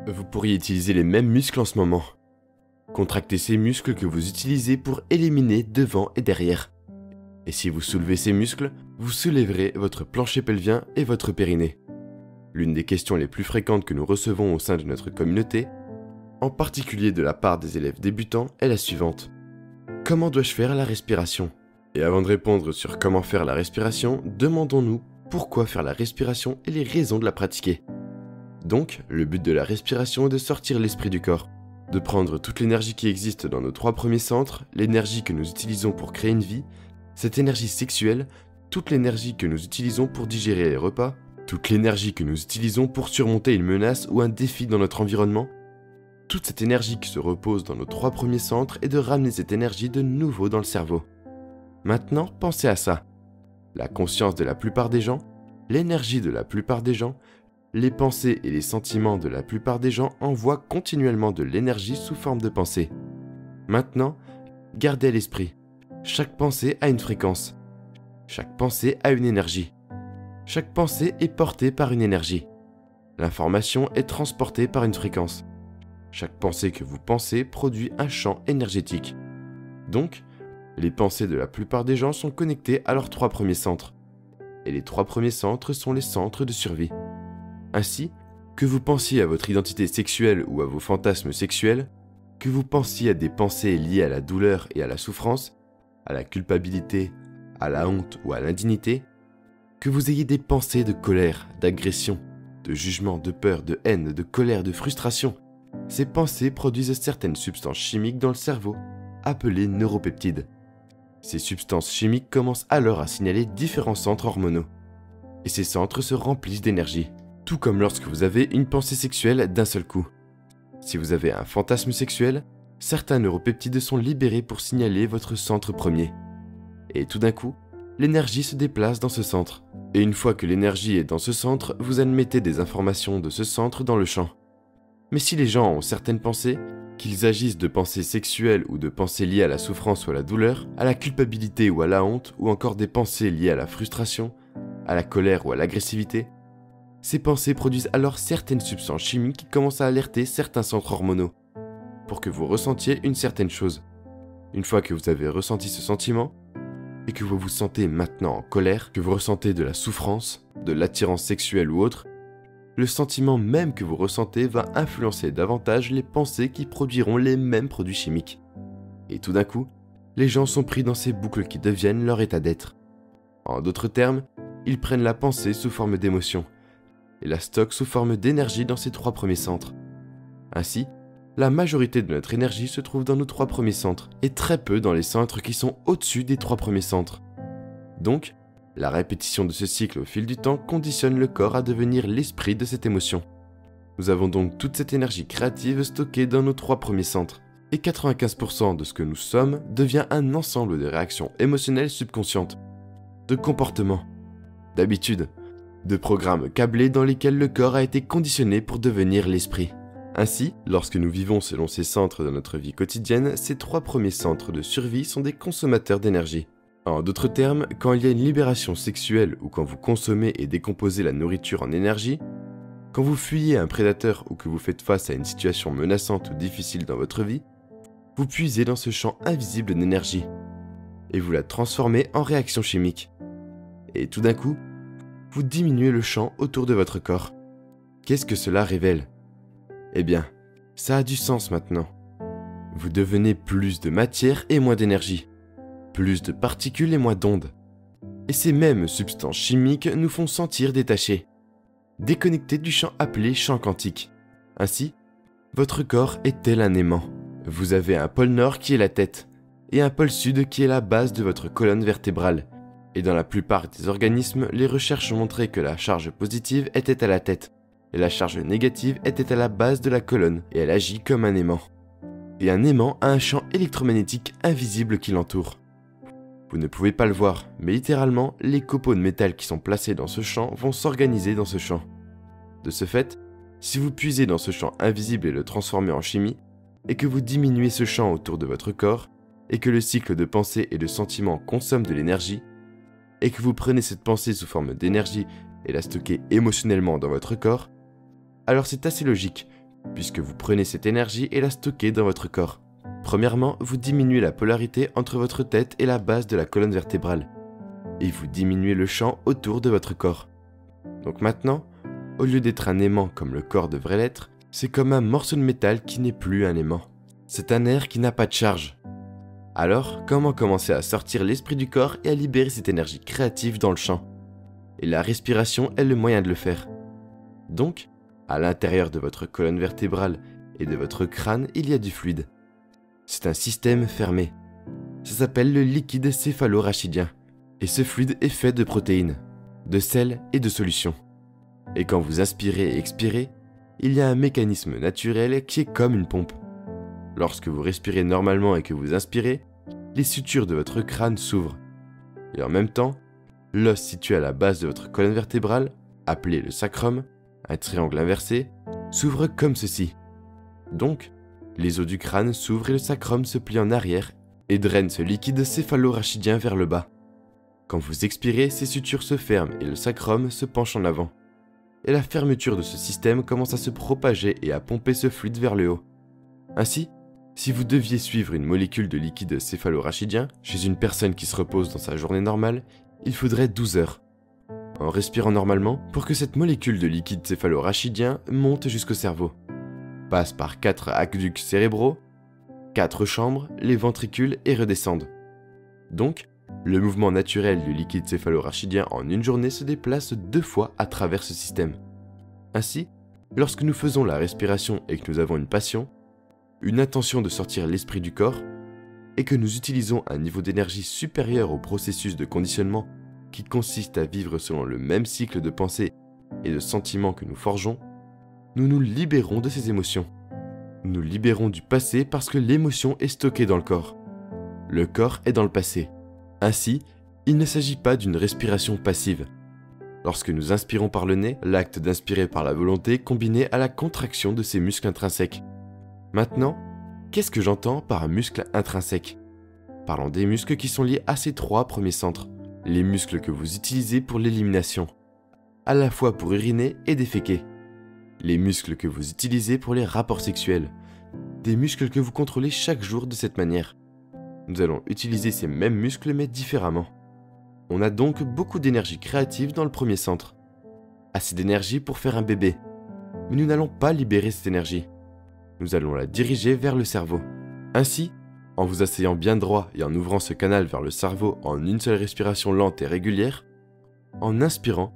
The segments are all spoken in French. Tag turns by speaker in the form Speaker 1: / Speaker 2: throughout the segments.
Speaker 1: Vous pourriez utiliser les mêmes muscles en ce moment. Contractez ces muscles que vous utilisez pour éliminer devant et derrière. Et si vous soulevez ces muscles, vous soulèverez votre plancher pelvien et votre périnée. L'une des questions les plus fréquentes que nous recevons au sein de notre communauté, en particulier de la part des élèves débutants, est la suivante. Comment dois-je faire la respiration ? Et avant de répondre sur comment faire la respiration, demandons-nous pourquoi faire la respiration et les raisons de la pratiquer. Donc, le but de la respiration est de sortir l'esprit du corps, de prendre toute l'énergie qui existe dans nos 3 premiers centres, l'énergie que nous utilisons pour créer une vie, cette énergie sexuelle, toute l'énergie que nous utilisons pour digérer les repas, toute l'énergie que nous utilisons pour surmonter une menace ou un défi dans notre environnement, toute cette énergie qui se repose dans nos 3 premiers centres et de ramener cette énergie de nouveau dans le cerveau. Maintenant, pensez à ça. La conscience de la plupart des gens, l'énergie de la plupart des gens, les pensées et les sentiments de la plupart des gens envoient continuellement de l'énergie sous forme de pensée. Maintenant, gardez à l'esprit, chaque pensée a une fréquence. Chaque pensée a une énergie. Chaque pensée est portée par une énergie. L'information est transportée par une fréquence. Chaque pensée que vous pensez produit un champ énergétique. Donc, les pensées de la plupart des gens sont connectées à leurs 3 premiers centres. Et les 3 premiers centres sont les centres de survie. Ainsi, que vous pensiez à votre identité sexuelle ou à vos fantasmes sexuels, que vous pensiez à des pensées liées à la douleur et à la souffrance, à la culpabilité, à la honte ou à l'indignité, que vous ayez des pensées de colère, d'agression, de jugement, de peur, de haine, de colère, de frustration, ces pensées produisent certaines substances chimiques dans le cerveau, appelées neuropeptides. Ces substances chimiques commencent alors à signaler différents centres hormonaux. Et ces centres se remplissent d'énergie. Tout comme lorsque vous avez une pensée sexuelle d'un seul coup. Si vous avez un fantasme sexuel, certains neuropeptides sont libérés pour signaler votre centre premier. Et tout d'un coup, l'énergie se déplace dans ce centre. Et une fois que l'énergie est dans ce centre, vous admettez des informations de ce centre dans le champ. Mais si les gens ont certaines pensées, qu'ils agissent de pensées sexuelles ou de pensées liées à la souffrance ou à la douleur, à la culpabilité ou à la honte, ou encore des pensées liées à la frustration, à la colère ou à l'agressivité, ces pensées produisent alors certaines substances chimiques qui commencent à alerter certains centres hormonaux, pour que vous ressentiez une certaine chose. Une fois que vous avez ressenti ce sentiment, et que vous vous sentez maintenant en colère, que vous ressentez de la souffrance, de l'attirance sexuelle ou autre, le sentiment même que vous ressentez va influencer davantage les pensées qui produiront les mêmes produits chimiques. Et tout d'un coup, les gens sont pris dans ces boucles qui deviennent leur état d'être. En d'autres termes, ils prennent la pensée sous forme d'émotion, et la stockent sous forme d'énergie dans ces 3 premiers centres. Ainsi, la majorité de notre énergie se trouve dans nos 3 premiers centres, et très peu dans les centres qui sont au-dessus des 3 premiers centres. Donc, la répétition de ce cycle au fil du temps conditionne le corps à devenir l'esprit de cette émotion. Nous avons donc toute cette énergie créative stockée dans nos 3 premiers centres, et 95% de ce que nous sommes devient un ensemble de réactions émotionnelles subconscientes, de comportements, d'habitudes, de programmes câblés dans lesquels le corps a été conditionné pour devenir l'esprit. Ainsi, lorsque nous vivons selon ces centres dans notre vie quotidienne, ces 3 premiers centres de survie sont des consommateurs d'énergie. En d'autres termes, quand il y a une libération sexuelle ou quand vous consommez et décomposez la nourriture en énergie, quand vous fuyez un prédateur ou que vous faites face à une situation menaçante ou difficile dans votre vie, vous puisez dans ce champ invisible d'énergie et vous la transformez en réaction chimique. Et tout d'un coup, vous diminuez le champ autour de votre corps. Qu'est-ce que cela révèle ? Eh bien, ça a du sens maintenant. Vous devenez plus de matière et moins d'énergie, plus de particules et moins d'ondes. Et ces mêmes substances chimiques nous font sentir détachés, déconnectés du champ appelé champ quantique. Ainsi, votre corps est tel un aimant. Vous avez un pôle nord qui est la tête, et un pôle sud qui est la base de votre colonne vertébrale. Et dans la plupart des organismes, les recherches ont montré que la charge positive était à la tête, et la charge négative était à la base de la colonne, et elle agit comme un aimant. Et un aimant a un champ électromagnétique invisible qui l'entoure. Vous ne pouvez pas le voir, mais littéralement, les copeaux de métal qui sont placés dans ce champ vont s'organiser dans ce champ. De ce fait, si vous puisez dans ce champ invisible et le transformez en chimie, et que vous diminuez ce champ autour de votre corps, et que le cycle de pensée et de sentiments consomme de l'énergie, et que vous prenez cette pensée sous forme d'énergie et la stockez émotionnellement dans votre corps, alors c'est assez logique puisque vous prenez cette énergie et la stockez dans votre corps. Premièrement, vous diminuez la polarité entre votre tête et la base de la colonne vertébrale, et vous diminuez le champ autour de votre corps. Donc maintenant, au lieu d'être un aimant comme le corps devrait l'être, c'est comme un morceau de métal qui n'est plus un aimant. C'est un air qui n'a pas de charge. Alors, comment commencer à sortir l'esprit du corps et à libérer cette énergie créative dans le champ? Et la respiration est le moyen de le faire. Donc, à l'intérieur de votre colonne vertébrale et de votre crâne, il y a du fluide. C'est un système fermé. Ça s'appelle le liquide céphalo-rachidien. Et ce fluide est fait de protéines, de sel et de solutions. Et quand vous inspirez et expirez, il y a un mécanisme naturel qui est comme une pompe. Lorsque vous respirez normalement et que vous inspirez, les sutures de votre crâne s'ouvrent. Et en même temps, l'os situé à la base de votre colonne vertébrale, appelé le sacrum, un triangle inversé, s'ouvre comme ceci. Donc, les os du crâne s'ouvrent et le sacrum se plie en arrière et draine ce liquide céphalo-rachidien vers le bas. Quand vous expirez, ces sutures se ferment et le sacrum se penche en avant. Et la fermeture de ce système commence à se propager et à pomper ce fluide vers le haut. Ainsi, si vous deviez suivre une molécule de liquide céphalo-rachidien chez une personne qui se repose dans sa journée normale, il faudrait 12 heures. En respirant normalement, pour que cette molécule de liquide céphalo-rachidien monte jusqu'au cerveau, passe par 4 aqueducs cérébraux, 4 chambres, les ventricules et redescende. Donc, le mouvement naturel du liquide céphalo-rachidien en une journée se déplace 2 fois à travers ce système. Ainsi, lorsque nous faisons la respiration et que nous avons une passion, une intention de sortir l'esprit du corps, et que nous utilisons un niveau d'énergie supérieur au processus de conditionnement qui consiste à vivre selon le même cycle de pensée et de sentiments que nous forgeons, nous nous libérons de ces émotions. Nous libérons du passé parce que l'émotion est stockée dans le corps. Le corps est dans le passé. Ainsi, il ne s'agit pas d'une respiration passive. Lorsque nous inspirons par le nez, l'acte d'inspirer par la volonté combiné à la contraction de ces muscles intrinsèques. Maintenant, qu'est-ce que j'entends par un muscle intrinsèque? Parlons des muscles qui sont liés à ces 3 premiers centres. Les muscles que vous utilisez pour l'élimination, à la fois pour uriner et déféquer. Les muscles que vous utilisez pour les rapports sexuels. Des muscles que vous contrôlez chaque jour de cette manière. Nous allons utiliser ces mêmes muscles mais différemment. On a donc beaucoup d'énergie créative dans le premier centre. Assez d'énergie pour faire un bébé. Mais nous n'allons pas libérer cette énergie. Nous allons la diriger vers le cerveau. Ainsi, en vous asseyant bien droit et en ouvrant ce canal vers le cerveau en une seule respiration lente et régulière, en inspirant,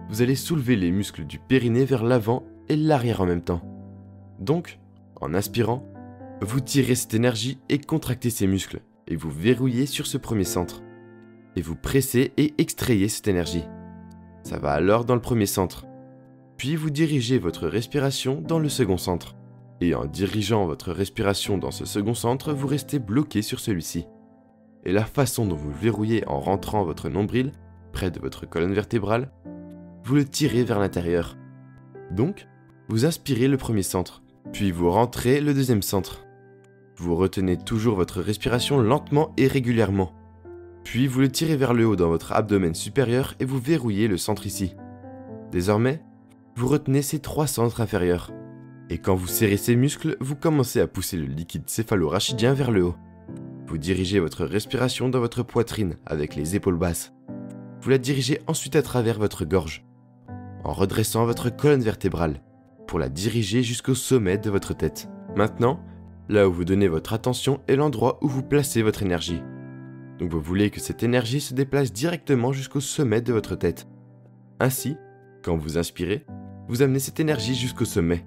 Speaker 1: vous allez soulever les muscles du périnée vers l'avant et l'arrière en même temps. Donc, en inspirant, vous tirez cette énergie et contractez ces muscles, et vous verrouillez sur ce premier centre. Et vous pressez et extrayez cette énergie. Ça va alors dans le premier centre. Puis vous dirigez votre respiration dans le second centre. Et en dirigeant votre respiration dans ce second centre, vous restez bloqué sur celui-ci. Et la façon dont vous le verrouillez en rentrant votre nombril, près de votre colonne vertébrale, vous le tirez vers l'intérieur. Donc, vous aspirez le premier centre, puis vous rentrez le deuxième centre. Vous retenez toujours votre respiration lentement et régulièrement. Puis vous le tirez vers le haut dans votre abdomen supérieur et vous verrouillez le centre ici. Désormais, vous retenez ces 3 centres inférieurs. Et quand vous serrez ces muscles, vous commencez à pousser le liquide céphalo-rachidien vers le haut. Vous dirigez votre respiration dans votre poitrine avec les épaules basses. Vous la dirigez ensuite à travers votre gorge, en redressant votre colonne vertébrale, pour la diriger jusqu'au sommet de votre tête. Maintenant, là où vous donnez votre attention est l'endroit où vous placez votre énergie. Donc vous voulez que cette énergie se déplace directement jusqu'au sommet de votre tête. Ainsi, quand vous inspirez, vous amenez cette énergie jusqu'au sommet.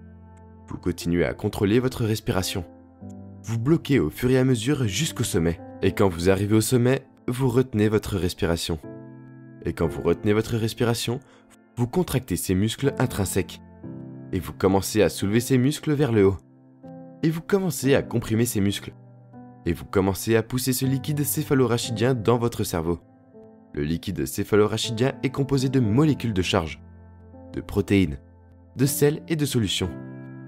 Speaker 1: Vous continuez à contrôler votre respiration. Vous bloquez au fur et à mesure jusqu'au sommet. Et quand vous arrivez au sommet, vous retenez votre respiration. Et quand vous retenez votre respiration, vous contractez ces muscles intrinsèques. Et vous commencez à soulever ces muscles vers le haut. Et vous commencez à comprimer ces muscles. Et vous commencez à pousser ce liquide céphalo-rachidien dans votre cerveau. Le liquide céphalo-rachidien est composé de molécules de charge, de protéines, de sel et de solutions.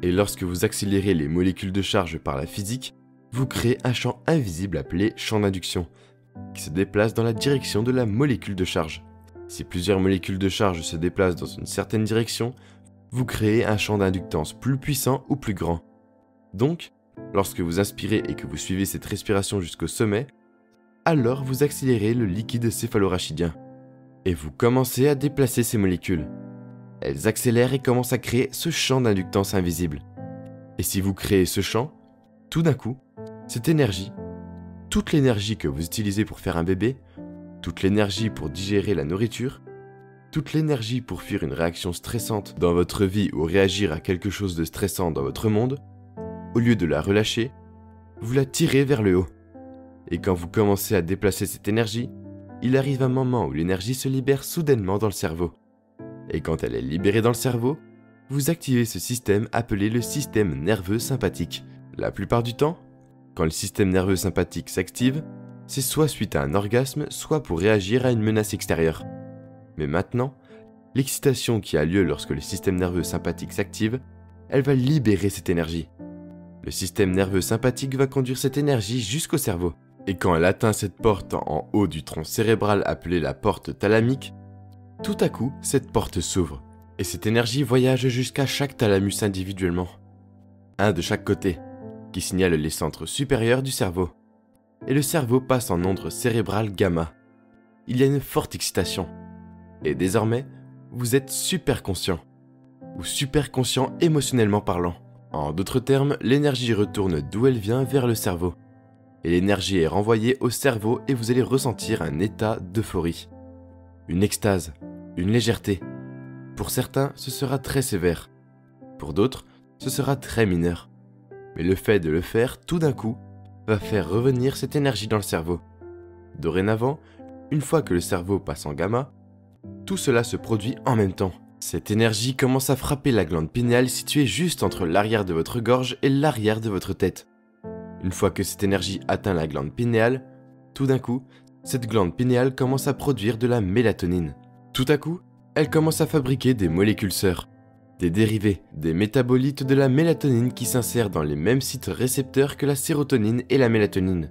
Speaker 1: Et lorsque vous accélérez les molécules de charge par la physique, vous créez un champ invisible appelé champ d'induction, qui se déplace dans la direction de la molécule de charge. Si plusieurs molécules de charge se déplacent dans une certaine direction, vous créez un champ d'inductance plus puissant ou plus grand. Donc, lorsque vous inspirez et que vous suivez cette respiration jusqu'au sommet, alors vous accélérez le liquide céphalorachidien et vous commencez à déplacer ces molécules. Elles accélèrent et commencent à créer ce champ d'inductance invisible. Et si vous créez ce champ, tout d'un coup, cette énergie, toute l'énergie que vous utilisez pour faire un bébé, toute l'énergie pour digérer la nourriture, toute l'énergie pour fuir une réaction stressante dans votre vie ou réagir à quelque chose de stressant dans votre monde, au lieu de la relâcher, vous la tirez vers le haut. Et quand vous commencez à déplacer cette énergie, il arrive un moment où l'énergie se libère soudainement dans le cerveau. Et quand elle est libérée dans le cerveau, vous activez ce système appelé le système nerveux sympathique. La plupart du temps, quand le système nerveux sympathique s'active, c'est soit suite à un orgasme, soit pour réagir à une menace extérieure. Mais maintenant, l'excitation qui a lieu lorsque le système nerveux sympathique s'active, elle va libérer cette énergie. Le système nerveux sympathique va conduire cette énergie jusqu'au cerveau. Et quand elle atteint cette porte en haut du tronc cérébral appelée la porte thalamique, tout à coup, cette porte s'ouvre. Et cette énergie voyage jusqu'à chaque thalamus individuellement. Un de chaque côté, qui signale les centres supérieurs du cerveau. Et le cerveau passe en onde cérébrale gamma. Il y a une forte excitation. Et désormais, vous êtes super conscient. Ou super conscient émotionnellement parlant. En d'autres termes, l'énergie retourne d'où elle vient vers le cerveau. Et l'énergie est renvoyée au cerveau et vous allez ressentir un état d'euphorie. Une extase, une légèreté. Pour certains, ce sera très sévère. Pour d'autres, ce sera très mineur. Mais le fait de le faire, tout d'un coup, va faire revenir cette énergie dans le cerveau. Dorénavant, une fois que le cerveau passe en gamma, tout cela se produit en même temps. Cette énergie commence à frapper la glande pinéale située juste entre l'arrière de votre gorge et l'arrière de votre tête. Une fois que cette énergie atteint la glande pinéale, tout d'un coup, cette glande pinéale commence à produire de la mélatonine. Tout à coup, elle commence à fabriquer des molécules sœurs, des dérivés, des métabolites de la mélatonine qui s'insèrent dans les mêmes sites récepteurs que la sérotonine et la mélatonine.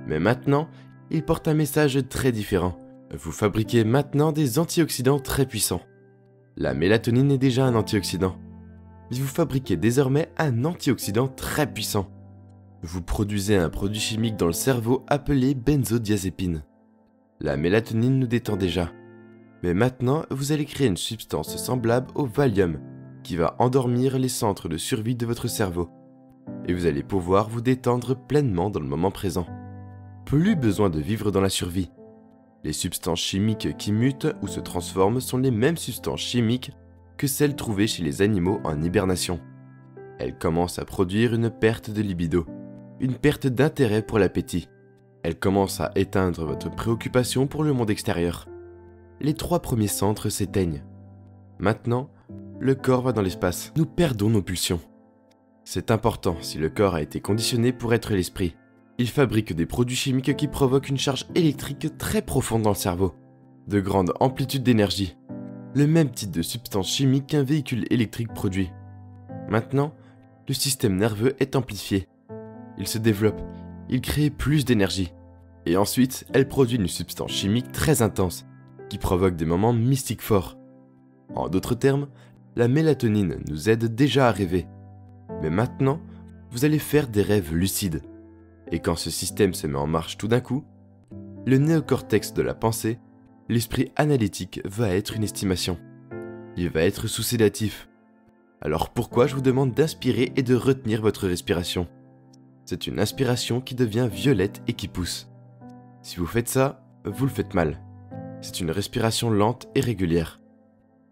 Speaker 1: Mais maintenant, ils portent un message très différent. Vous fabriquez maintenant des antioxydants très puissants. La mélatonine est déjà un antioxydant, mais vous fabriquez désormais un antioxydant très puissant. Vous produisez un produit chimique dans le cerveau appelé benzodiazépine. La mélatonine nous détend déjà. Mais maintenant, vous allez créer une substance semblable au Valium qui va endormir les centres de survie de votre cerveau. Et vous allez pouvoir vous détendre pleinement dans le moment présent. Plus besoin de vivre dans la survie. Les substances chimiques qui mutent ou se transforment sont les mêmes substances chimiques que celles trouvées chez les animaux en hibernation. Elles commencent à produire une perte de libido, une perte d'intérêt pour l'appétit. Elles commencent à éteindre votre préoccupation pour le monde extérieur. Les 3 premiers centres s'éteignent. Maintenant, le corps va dans l'espace. Nous perdons nos pulsions. C'est important si le corps a été conditionné pour être l'esprit. Il fabrique des produits chimiques qui provoquent une charge électrique très profonde dans le cerveau. De grandes amplitudes d'énergie. Le même type de substance chimique qu'un véhicule électrique produit. Maintenant, le système nerveux est amplifié. Il se développe. Il crée plus d'énergie. Et ensuite, elle produit une substance chimique très intense, qui provoque des moments mystiques forts. En d'autres termes, la mélatonine nous aide déjà à rêver. Mais maintenant, vous allez faire des rêves lucides. Et quand ce système se met en marche tout d'un coup, le néocortex de la pensée, l'esprit analytique, va être une estimation. Il va être sous sédatif. Alors pourquoi je vous demande d'inspirer et de retenir votre respiration? C'est une inspiration qui devient violette et qui pousse. Si vous faites ça, vous le faites mal. C'est une respiration lente et régulière.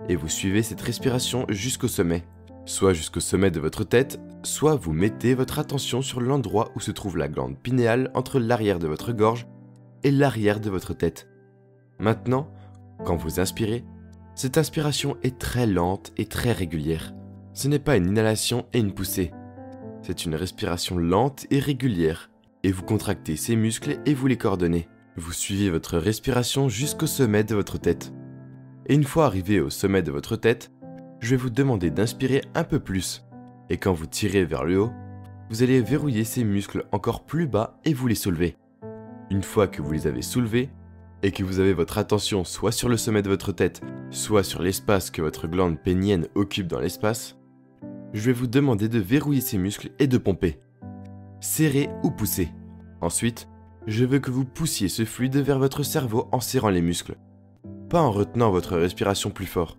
Speaker 1: Et vous suivez cette respiration jusqu'au sommet. Soit jusqu'au sommet de votre tête, soit vous mettez votre attention sur l'endroit où se trouve la glande pinéale entre l'arrière de votre gorge et l'arrière de votre tête. Maintenant, quand vous inspirez, cette inspiration est très lente et très régulière. Ce n'est pas une inhalation et une poussée. C'est une respiration lente et régulière. Et vous contractez ces muscles et vous les coordonnez. Vous suivez votre respiration jusqu'au sommet de votre tête. Et une fois arrivé au sommet de votre tête, je vais vous demander d'inspirer un peu plus. Et quand vous tirez vers le haut, vous allez verrouiller ces muscles encore plus bas et vous les soulever. Une fois que vous les avez soulevés, et que vous avez votre attention soit sur le sommet de votre tête, soit sur l'espace que votre glande pénienne occupe dans l'espace, je vais vous demander de verrouiller ces muscles et de pomper. Serrer ou pousser. Ensuite, je veux que vous poussiez ce fluide vers votre cerveau en serrant les muscles. Pas en retenant votre respiration plus fort,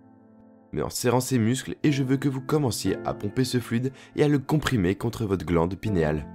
Speaker 1: mais en serrant ces muscles, et je veux que vous commenciez à pomper ce fluide et à le comprimer contre votre glande pinéale.